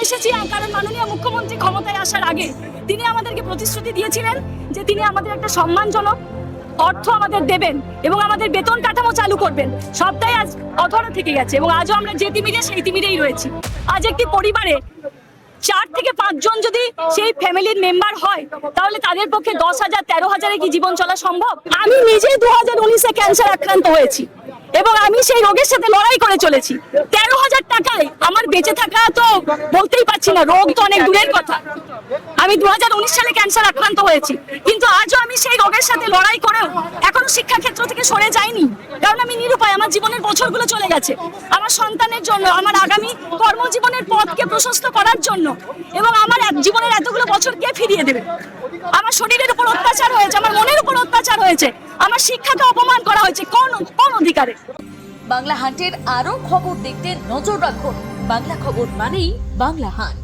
এসেছি কারণ মাননীয় মুখ্যমন্ত্রী ক্ষমতায় আসার আগে তিনি আমাদেরকে প্রতিশ্রুতি দিয়েছিলেন যে তিনি আমাদের একটা সম্মানজনক অর্থ আমাদের দেবেন এবং আমাদের বেতন কাঠামো চালু করবেন। সবটাই আজ অধরা থেকে গেছে এবং আজও আমরা যে তিমিরে সেই তিমিরেই রয়েছি। আজ একটি পরিবারে 4 থেকে 5 জন যদি সেই ফ্যামিলির মেম্বার হয় তাহলে তাদের পক্ষে 10,000 13,000 কি জীবন চলা সম্ভব? আমি নিজে 2019-এ ক্যান্সার আক্রান্ত হয়েছি এবং আমি সেই রোগের সাথে লড়াই করে চলেছি। 13,000 টাকায় আমার বেঁচে থাকা তো বলতেই পারছি না, রোগ তো অনেক দূরের কথা। আমি 2019 সালে ক্যান্সার আক্রান্ত হয়েছি, কিন্তু আজও আমি সেই রোগের সাথে লড়াই করেও এখনো শিক্ষাক্ষেত্র থেকে সরে যাইনি, কারণ আমি নিরুপায়। আমার জীবনের বছরগুলো চলে গেছে আমার সন্তানের জন্য, আমার আগামী কর্মজীবনের পথকে প্রশস্ত করার জন্য, এবং আমার জীবনের এতগুলো বছর কে ফিরিয়ে দেবে? আমার শরীরের উপর অত্যাচার হয়েছে, আমার মনের উপর অত্যাচার হয়েছে, আমার শিক্ষাকে অপমান করা হয়েছে। কোন অধিকারে? বাংলা হান্টের আরো খবর দেখতে নজর রাখুন। বাংলা খবর মানেই বাংলা হান্ট।